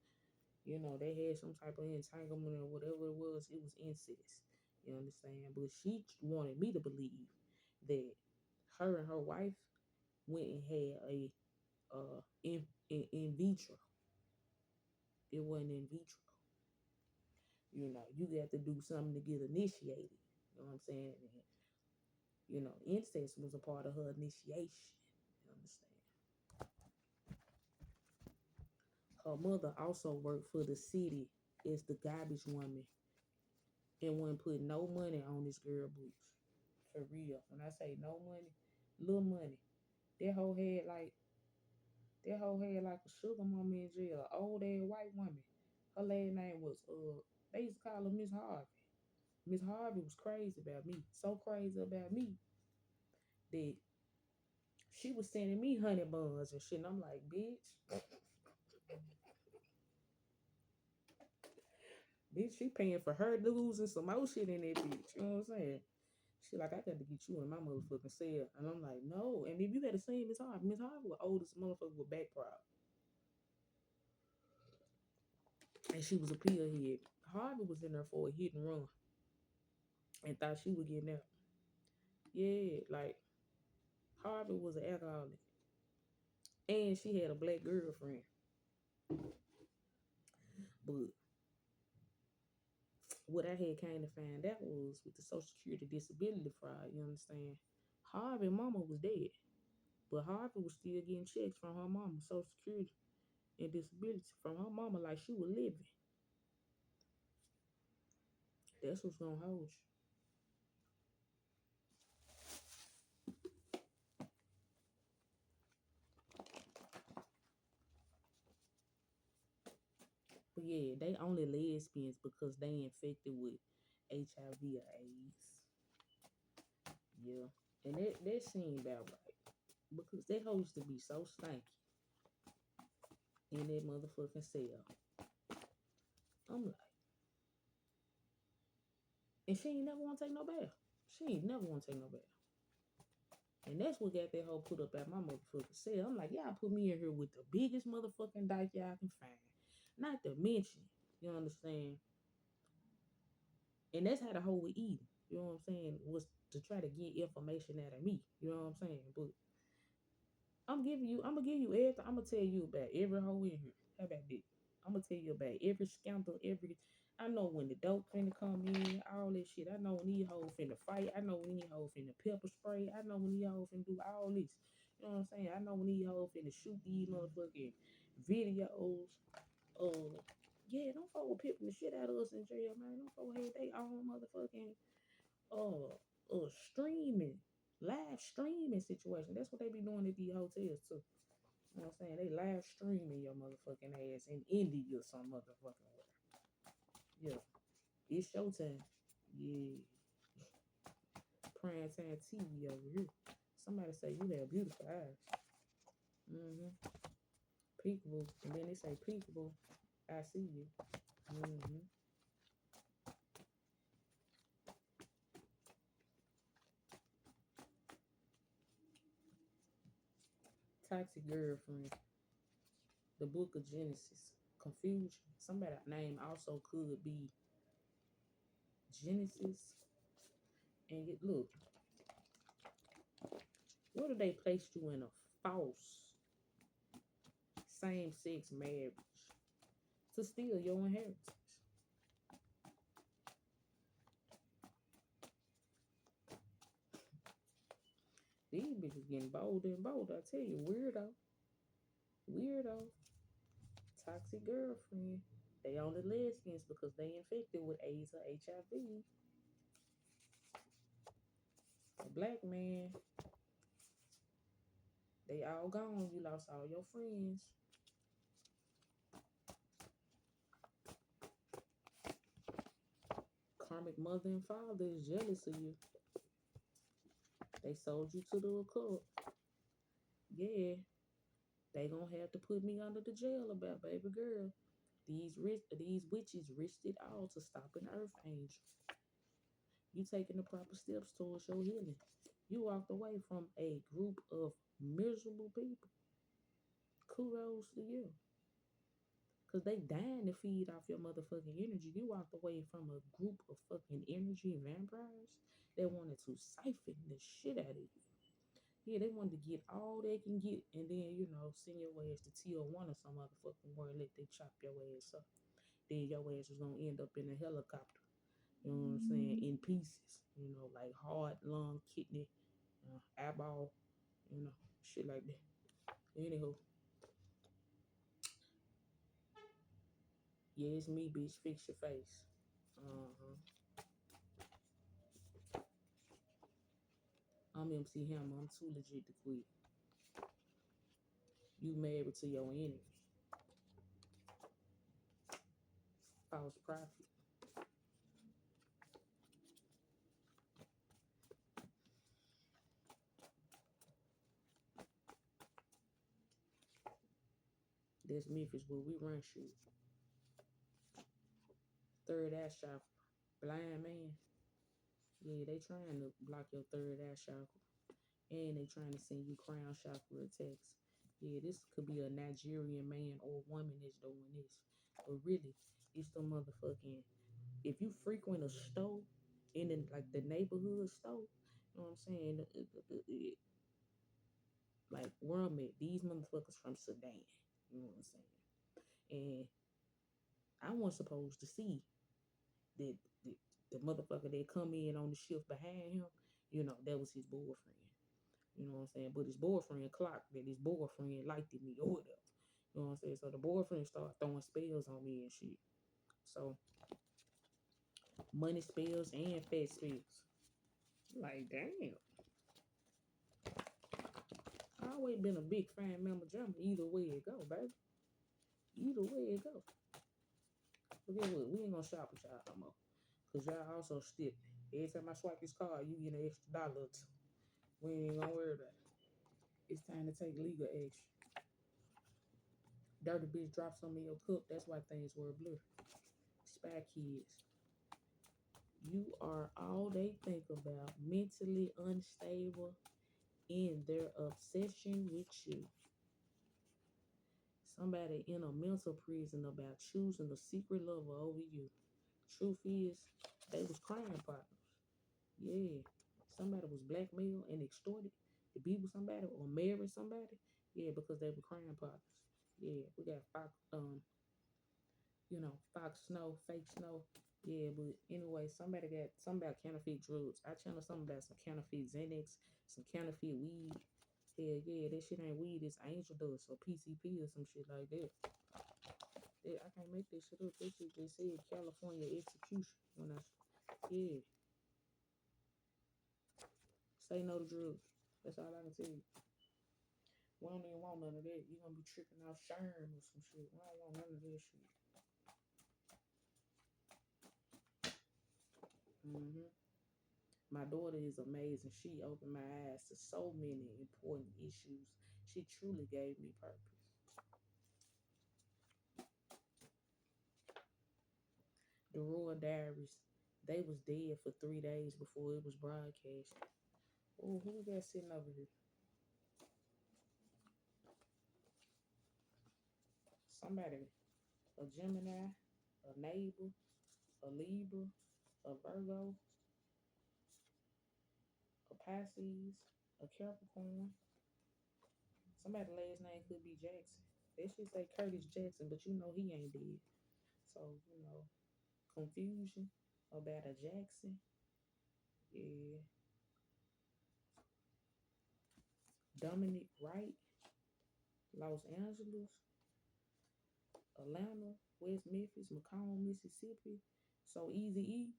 they had some type of entanglement or whatever it was incest. You understand? But she wanted me to believe that her and her wife went and had a in vitro. It wasn't in vitro. You got to do something to get initiated. You know what I'm saying? And, incest was a part of her initiation. You understand? Her mother also worked for the city as the garbage woman and wasn't putting no money on this girl boots. For real. When I say no money, little money. That whole head like a sugar mama in jail, an old ass white woman. Her last name was they used to call her Miss Harvey. Miss Harvey was crazy about me. So crazy about me that she was sending me honey buns and shit. And I'm like, bitch, she paying for her dues and some more shit in that bitch. You know what I'm saying? She like, I got to get you in my motherfucking cell. And I'm like, no. And if you had the same Miss Harvey was oldest motherfucker with back problem. And she was a pill head. Harvey was in there for a hit and run and thought she would get out. Yeah, like Harvey was an alcoholic. And she had a black girlfriend. But what I had kind of found out was with the Social Security disability fraud, you understand? Harvey mama was dead. But Harvey was still getting checks from her mama, Social Security and disability from her mama like she was living. That's what's gonna hold you. But yeah, they only lesbians because they infected with HIV or AIDS. Yeah. And that seemed about right. Because they used to be so stanky in that motherfucking cell. I'm like, and she ain't never want to take no bath. She ain't never want to take no bath. And that's what got that hoe put up at my motherfucking cell. I'm like, y'all put me in here with the biggest motherfucking dyke y'all can find. Not to mention, you understand? And that's how the hoe would eat. You know what I'm saying? Was to try to get information out of me. You know what I'm saying? But I'm gonna give you everything. I'm gonna tell you about every hoe in here. How about that? I'm gonna tell you about every scandal, I know when the dope finna come in, all this shit. I know when these hoes finna fight. I know when these hoes finna pepper spray. I know when these hoes finna do all this. You know what I'm saying? I know when these hoes finna shoot these motherfucking videos. Yeah, don't fuck with pimping the shit out of us in jail, man. Don't fuck with they own motherfucking streaming, live streaming situation. That's what they be doing at these hotels too. You know what I'm saying? They live streaming your motherfucking ass in India or some motherfucking way. Yeah. It's showtime. Yeah. Prime time TV over here. Somebody say you have beautiful eyes. Mm-hmm. Peekable. And then they say peekable. I see you. Mm-hmm. Toxic girlfriend. The book of Genesis. Confusion. Somebody's name also could be Genesis. And look, what if they placed you in a false same sex marriage to steal your inheritance? These bitches getting bolder and bolder. I tell you, weirdo. Weirdo. Toxic girlfriend. They only lesbians because they infected with AIDS or HIV. A black man. They all gone. You lost all your friends. Karmic mother and father is jealous of you. They sold you to the occult. Yeah. They gonna have to put me under the jail about baby girl. These witches risked it all to stop an earth angel. You taking the proper steps towards your healing. You walked away from a group of miserable people. Kudos to you. Because they dying to feed off your motherfucking energy. You walked away from a group of fucking energy vampires that wanted to siphon the shit out of you. Yeah, they wanted to get all they can get and then, send your ass to tier one or some motherfucking word, let they chop your ass up. Then your ass was gonna end up in a helicopter. You know what I'm saying? In pieces. Like heart, lung, kidney, eyeball, shit like that. Anywho, yeah, it's me, bitch. Fix your face. Uh-huh. I'm MC Hammer. I'm too legit to quit. You married to your enemy. False prophet. That's Memphis where we run shit. Third eye chakra. Blind man. Yeah, they trying to block your third eye chakra. And they trying to send you crown chakra attacks. Yeah, this could be a Nigerian man or woman that's doing this. But really, it's the motherfucking. If you frequent a store, in the, like the neighborhood store, you know what I'm saying? Like where I'm at, these motherfuckers from Sudan. You know what I'm saying? And I wasn't supposed to see that the motherfucker that come in on the shift behind him, that was his boyfriend. You know what I'm saying? But his boyfriend clocked that his boyfriend liked me or whatever. You know what I'm saying? So the boyfriend started throwing spells on me and shit. So money spells and fat spells. Like damn. I always been a big fan member jumper. Either way it go, baby. Either way it go. But guess what? We ain't gonna shop with y'all no more. Cause y'all also stick. Every time I swipe this card, you get an extra dollar or two. We ain't gonna worry about it. It's time to take legal action. Dirty bitch drop some in your cup. That's why things were blue. Spy kids. You are all they think about, mentally unstable in their obsession with you. Somebody in a mental prison about choosing a secret lover over you. Truth is, they was crime partners. Yeah. Somebody was blackmailed and extorted to be with somebody or marry somebody. Yeah, because they were crime partners. Yeah, we got Fox Snow, fake Snow. Yeah, but anyway, somebody got something about counterfeit drugs. I channel something about some counterfeit Xanax, some counterfeit weed. Hell yeah, that shit ain't weed, it's angel dust or PCP or some shit like that. I can't make this shit up. That shit they said California execution when I yeah. Say no to drugs. That's all I can tell you. We don't even want none of that. You gonna be tripping off Sherm or some shit. We don't want none of that shit. Hmm. My daughter is amazing. She opened my eyes to so many important issues. She truly gave me purpose. The Royal Diaries, they was dead for 3 days before it was broadcast. Oh, who we got sitting over here? Somebody, a Gemini, a neighbor, a Libra, a Virgo, a Pisces, a Capricorn. Somebody last name could be Jackson. They should say Curtis Jackson, but he ain't dead. So, confusion about a Jackson. Yeah. Dominic Wright, Los Angeles, Atlanta, West Memphis, McComb, Mississippi. So Easy E.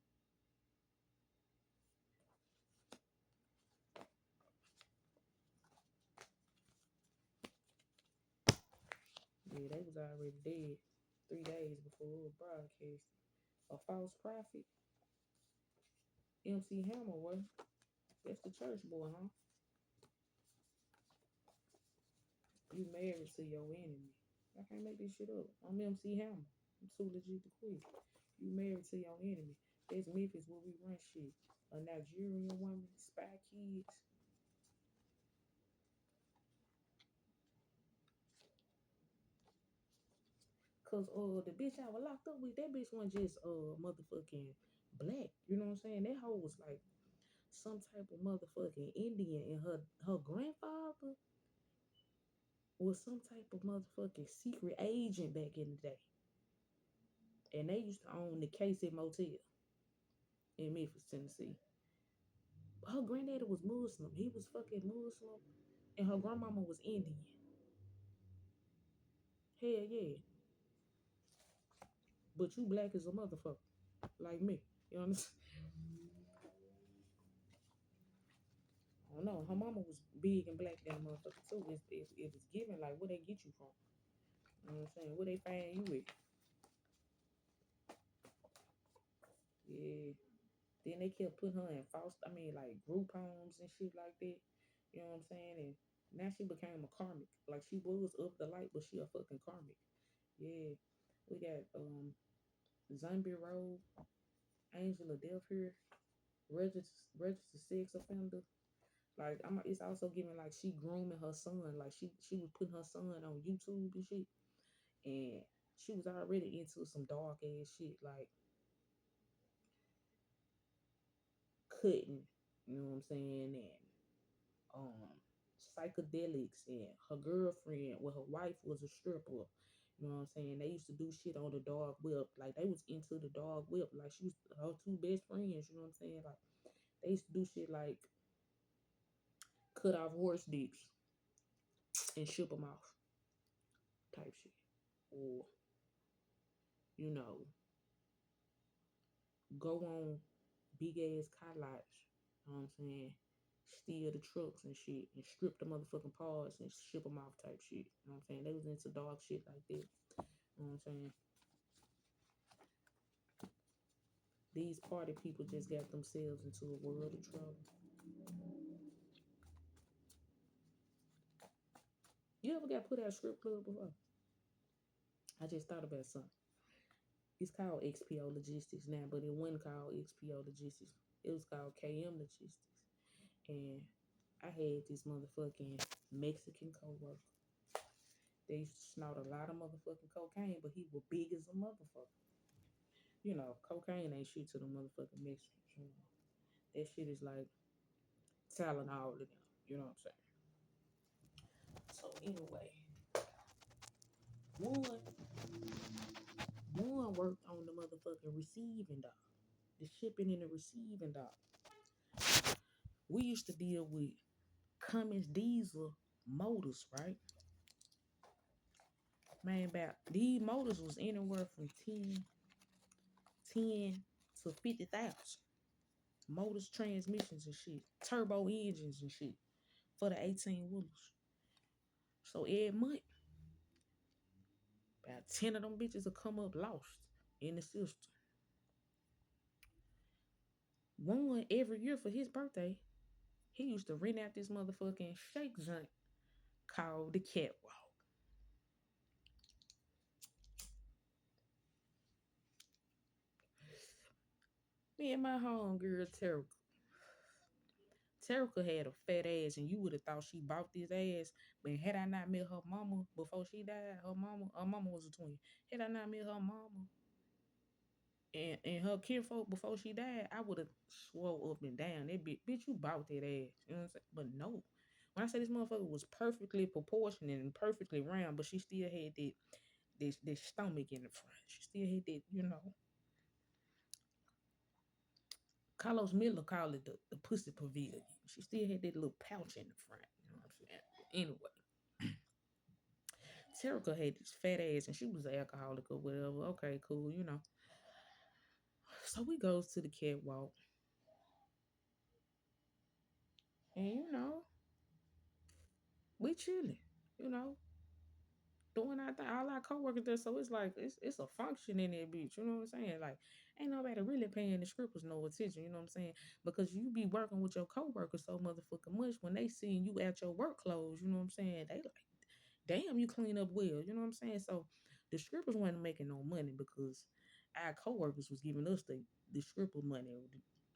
Yeah, they was already dead 3 days before it was broadcast. A false prophet. MC Hammer, what? That's the church boy, huh? You married to your enemy. I can't make this shit up. I'm MC Hammer. I'm too legit to quit. You married to your enemy. That's Memphis where we run shit. A Nigerian woman, spy kids. Cause the bitch I was locked up with, that bitch wasn't just motherfucking black. You know what I'm saying? That hoe was like some type of motherfucking Indian, and her grandfather was some type of motherfucking secret agent back in the day. And they used to own the Casey Motel in Memphis, Tennessee. Her granddaddy was Muslim. He was fucking Muslim. And her grandmama was Indian. Hell yeah. But you black as a motherfucker. Like me. You understand? I don't know. Her mama was big and black than a motherfucker too. It was given like where they get you from. You know what I'm saying? Where they find you with. Yeah. Then they kept putting her in like group homes and shit like that. You know what I'm saying? And now she became a karmic. Like she was of the light, but she a fucking karmic. Yeah. We got Zombie Road, Angel of Death here, registered sex offender. Like it's also giving like she grooming her son. Like she was putting her son on YouTube and shit. And she was already into some dark ass shit like cutting, you know what I'm saying, and um psychedelics, and her girlfriend, well her wife was a stripper. You know what I'm saying? They used to do shit on the dark web. Like they was into the dark web. Like she was her two best friends, you know what I'm saying? Like they used to do shit like cut off horse dicks and ship them off type shit. Or, you know, go on big ass car lots, you know what I'm saying? Steal the trucks and shit and strip the motherfucking parts and ship them off type shit. You know what I'm saying? They was into dog shit like that. You know what I'm saying? These party people just got themselves into a world of trouble. You ever got put out a strip club before? I just thought about something. It's called XPO Logistics now, but it wasn't called XPO Logistics. It was called KM Logistics. And I had this motherfucking Mexican coworker. They used to snort a lot of motherfucking cocaine, but he was big as a motherfucker. You know, cocaine ain't shit to the motherfucking Mexicans. You know, that shit is like Tylenol to them. You know what I'm saying? So anyway, one one worked on the motherfucking receiving dock, the shipping and the receiving dock. We used to deal with Cummins diesel motors, right? Man, about these motors was anywhere from 10 to 50,000. Motors, transmissions and shit, turbo engines and shit for the 18 wheelers. So every month, about 10 of them bitches will come up lost in the system. One every year for his birthday, he used to rent out this motherfucking shake joint called the Catwalk. Me and my homegirl Terica had a fat ass, and you would have thought she bought this ass. But had I not met her mama before she died, her mama was a twin. Had I not met her mama and her kinfolk before she died, I would have swole up and down. That bitch, you bought that ass. You know what I'm saying? But no. When I say this motherfucker was perfectly proportionate and perfectly round, but she still had this stomach in the front. She still had that, you know. Carlos Miller called it the pussy pavilion. She still had that little pouch in the front. You know what I'm saying? Anyway, Terica had this fat ass and she was an alcoholic or whatever. Okay, cool, you know. So we goes to the catwalk. And you know, we chilling, you know, doing our thing. All our coworkers there, so it's like it's a function in that bitch. You know what I'm saying? Like, ain't nobody really paying the strippers no attention. You know what I'm saying? Because you be working with your coworkers so motherfucking much when they seeing you at your work clothes. You know what I'm saying? They like, damn, you clean up well. You know what I'm saying? So the strippers wasn't making no money because our coworkers was giving us the stripper money.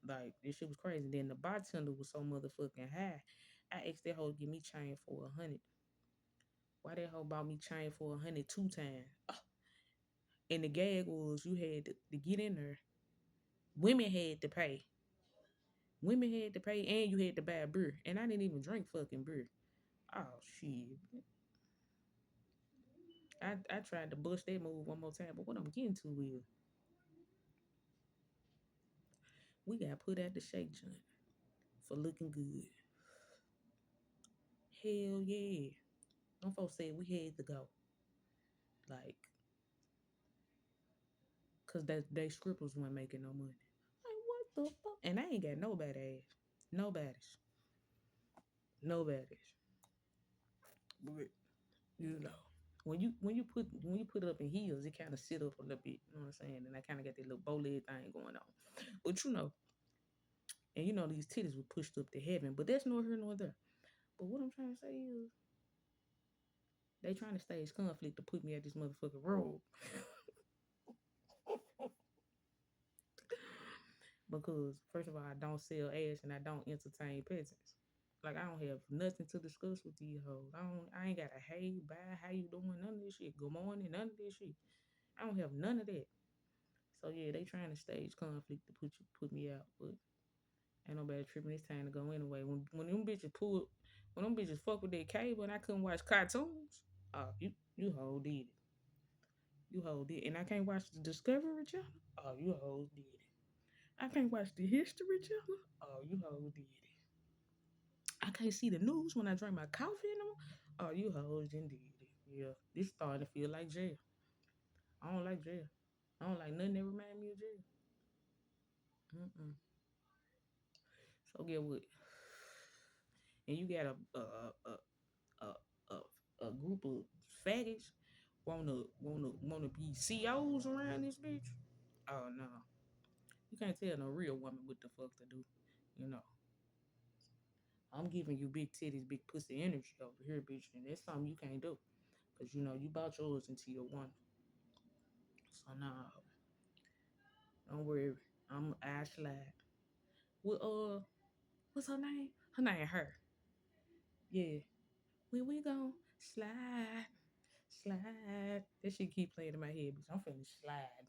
Like this shit was crazy. Then the bartender was so motherfucking high. I asked that hoe to give me change for 100. Why that hoe bought me chain for 100 2 times? And the gag was you had to get in there. Women had to pay. Women had to pay and you had to buy beer. And I didn't even drink fucking beer. Oh shit. I tried to bust that move one more time, but what I'm getting to is we got put at the shake joint for looking good. Hell yeah. Them folks said we had to go. Like, cause they scribbles weren't making no money. Like what the fuck? And I ain't got nobody ass. Nobody's. Nobody's. But you know. When you put it up in heels, it kind of sit up a little bit. You know what I'm saying? And I kind of got that little bow leg thing going on. But and these titties were pushed up to heaven. But that's nor here nor there. But what I'm trying to say is, they trying to stage conflict to put me at this motherfucking road. Because first of all, I don't sell ass and I don't entertain peasants. Like I don't have nothing to discuss with these hoes. I ain't got a hey, bye, how you doing, none of this shit. Good morning, none of this shit. I don't have none of that. So yeah, they trying to stage conflict to put me out, but ain't nobody tripping. It's time to go anyway. When them bitches fuck with that cable and I couldn't watch cartoons, you hoe did it. You hoe did, and I can't watch the Discovery Channel. Oh, you hoes did it. I can't watch the History Channel. Oh, you hoes did it. I can't see the news when I drink my coffee anymore. Oh, you hoes did it. Yeah, this starting to feel like jail. I don't like jail. I don't like nothing that remind me of jail. Mm-mm. So get what? And you got a group of faggots wanna be COs around this bitch. Oh no, you can't tell no real woman what the fuck to do. You know, I'm giving you big titties, big pussy energy over here, bitch, and that's something you can't do. Cause you bought yours into your one. So no, don't worry. I slide. Well, what's her name? Her name her. Yeah. When we gon' slide. That shit keep playing in my head, bitch. I'm finna slide.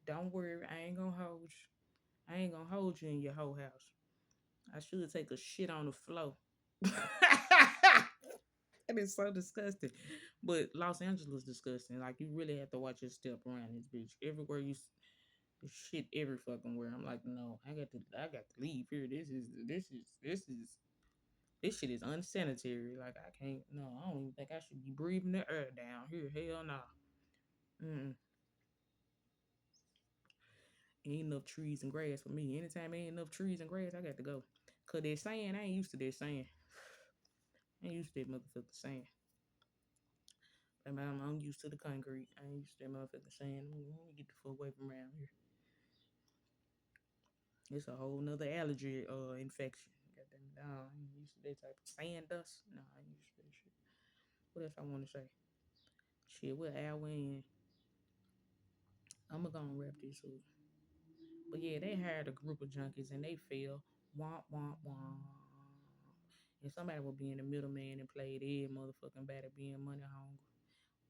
Don't worry. I ain't gonna hold you. I ain't gonna hold you in your whole house. I should take a shit on the floor. That is so disgusting. But Los Angeles disgusting. Like you really have to watch your step around this bitch. Everywhere there's shit every fucking where. I'm like, no, I got to leave here. This shit is unsanitary. Like I can't. No, I don't even think I should be breathing the air down here. Hell no. Mm. Ain't enough trees and grass for me. Anytime ain't enough trees and grass, I got to go. Cause they're saying I ain't used to that saying. I ain't used to that motherfucking saying. I'm used to the concrete. I ain't used to that motherfucking saying. Let me get the fuck away from around here. It's a whole nother allergy infection. Goddamn, no, I ain't used to that type of sand dust. No, I ain't used to that shit. What else I want to say? Shit, we're hour in. I'm gonna wrap this up. But yeah, they hired a group of junkies and they fell. Womp womp womp. And somebody will be in the middleman and play their motherfucking batter being money hungry.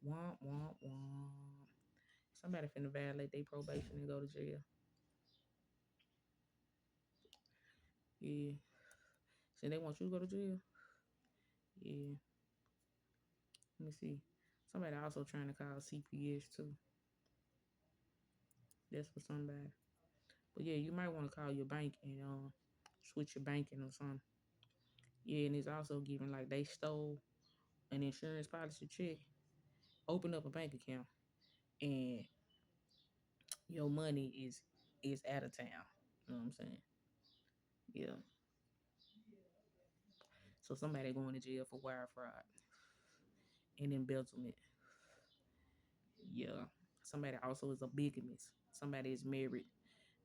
Womp womp womp. Somebody finna violate their probation and go to jail. Yeah. So they want you to go to jail? Yeah. Let me see. Somebody also trying to call CPS too. That's for somebody. But yeah, you might want to call your bank and switch your banking or something. Yeah, and it's also giving like they stole an insurance policy check, open up a bank account, and your money is out of town. You know what I'm saying? Yeah. So somebody going to jail for wire fraud and embezzlement. Yeah. Somebody also is a bigamist. Somebody is married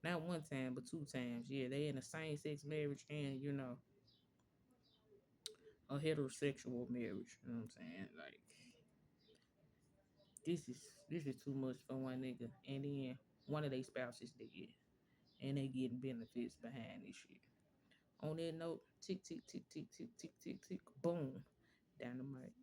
not one time but two times. Yeah, they in a same sex marriage and a heterosexual marriage. You know what I'm saying? Like this is too much for one nigga. And then one of their spouses dead. And they getting benefits behind this shit. On that note, tick tick tick tick tick tick tick tick boom. Dynamite.